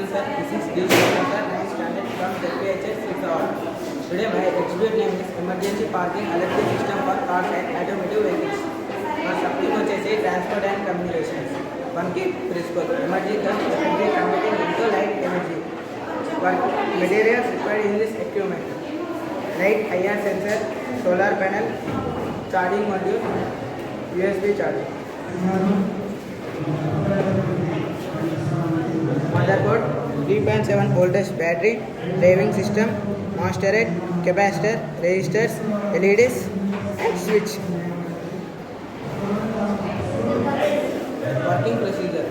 morning sir, this is D. Sir, 9th standard from ZPHS 6 hours. Today my exhibit name is Emergency Parking Electric System for Cars and Automotive Vehicles. మా subject వచ్చేసి transport and communications. మనకి principle energy energy converting into light energy. One materials required in this equipment: light IR sensor, solar panel, charging module, USB charger, motherboard, 3.7 voltage battery, driving system, masterhead, capacitor, resistors, LEDs and switch. Working procedure: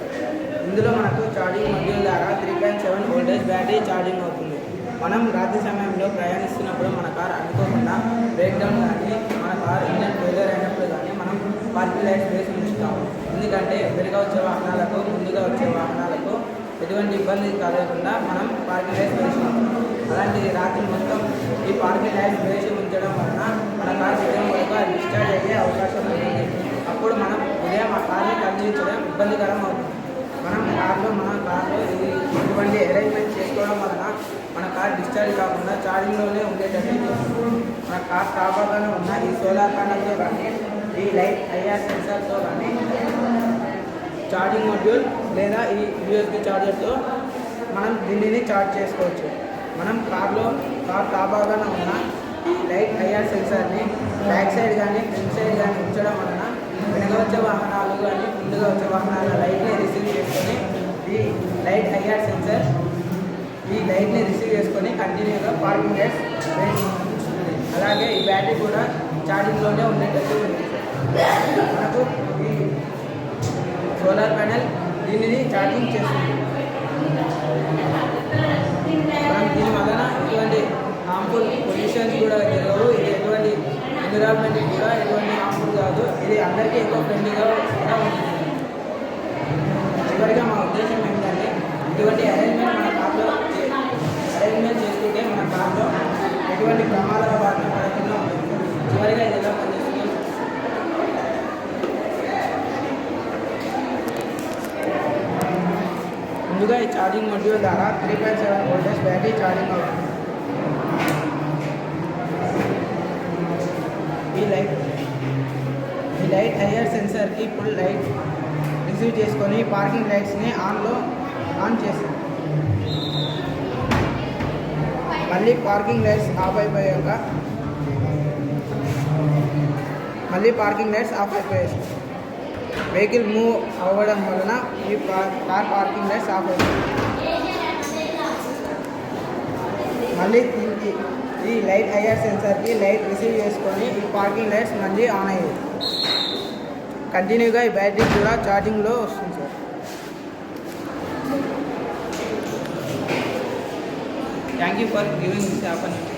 ఇందులో మనకు charging module ద్వారా 3.7 voltage battery charging అవుతుంది. మనం రాత్రి సమయంలో ప్రయాణిస్తున్నప్పుడు మన car అనుకోకుండా బ్రేక్ డౌన్ కానీ మన కార్ ఇంజన్ ఫెయిలియర్ అయినప్పుడు కానీ మనం పార్కింగ్ లైట్స్ వేసి ఉంచుతాము. ఎందుకంటే వెనుక వచ్చే వాహనాలకు ముందుగా వచ్చే వాహనాలకు ఎటువంటి ఇబ్బంది కలగకుండా మనం పార్కింగ్ లైట్స్ వేసి ఉంటాం. అలాంటి రాత్రి మొత్తం ఈ పార్కింగ్ లైట్స్ వేసి ఉంచడం వలన మన కార్ ఉదయం వరకు డిశ్చార్జ్ అయ్యే అవకాశం ఉంటుంది. అప్పుడు మనం ఉదయం ఆ కార్ని కదిలించడం ఇబ్బందికరం అవుతుంది. మన కార్లో ఇటువంటి అరేంజ్మెంట్ చేసుకోవడం వలన మన కార్ డిశ్చార్జ్ కాకుండా ఛార్జింగ్లోనే ఉండేటట్టు మన కార్ కాపాగానే ఉన్న ఈ సోలార్ ప్యానల్తో కానీ ఈ లైట్ ఐఆర్ సెన్సార్తో కానీ ఛార్జింగ్ మాడ్యూల్ లేదా ఈ USB ఛార్జర్తో మనం దీనిని ఛార్జ్ చేసుకోవచ్చు. మనం కార్ కాపాగాన ఉన్న ఈ లైట్ ఐఆర్ సెన్సార్ని బ్యాక్ సైడ్ కానీ ఫ్రంట్ సైడ్ కానీ ఉంచడం వలన వెనుక వచ్చే వాహనాలు కానీ ముందుగా వచ్చే వాహనాల లైట్ని రిసీవ్ చేసుకొని ఈ లైట్ ఐఆర్ సెన్సార్ ఈ లైట్ని రిసీవ్ చేసుకొని కంటిన్యూగా పార్కింగ్ లైట్స్ వేస్తుంది. అలాగే ఈ బ్యాటరీ కూడా ఛార్జింగ్లోనే ఉండేటట్టు ఉంది. మనకు ఈ సోలార్ ప్యానెల్ దీనిని ఛార్జింగ్ చేస్తుంది. మనం దీని వలన ఎటువంటి హార్మ్ఫుల్ పొల్యూషన్స్ కూడా జరగవు. ఇది ఎటువంటి ఎన్విరాన్మెంట్కి కూడా ఎటువంటి హార్మ్ఫుల్ కాదు. ఇది అందరికీ ఎక్కువ ఫ్రెండ్లీగా కూడా ఉంటుంది. చివరిగా మా ఉద్దేశం ఏంటంటే ఇటువంటి అరేంజ్మెంట్ మన కార్లో అరేంజ్మెంట్ చేసుకుంటే మన కార్లో ఎటువంటి ప్రమాదాల బారిన పడకుండా ఉంటుంది. చివరిగా ఇది ఎలా పనిచేస్తుంది? ముందుగా ఈ ఛార్జింగ్ మాడ్యూల్ ద్వారా 3.7 వోల్టేజ్ బ్యాటరీ ఛార్జింగ్ అవుతుంది. ఈ లైట్ ఐఆర్ సెన్సార్కి ఫుల్ లైట్ రిసీవ్ చేసుకొని పార్కింగ్ లైట్స్ని ఆన్ చేసింది. మళ్ళీ పార్కింగ్ లైట్స్ ఆఫ్ అయిపోయాయి. వెహికల్ మూవ్ అవ్వడం వలన ఈ కార్ పార్కింగ్ లైట్స్ ఆఫ్ అయిపోయాయి. మళ్ళీ ఈ లైట్ ఐఆర్ సెన్సార్కి లైట్ రిసీవ్ చేసుకొని ఈ పార్కింగ్ లైట్స్ మళ్ళీ ఆన్ అయ్యాయి. కంటిన్యూగా ఈ బ్యాటరీ కూడా ఛార్జింగ్లో వస్తుంది sir. Thank you for giving this opportunity.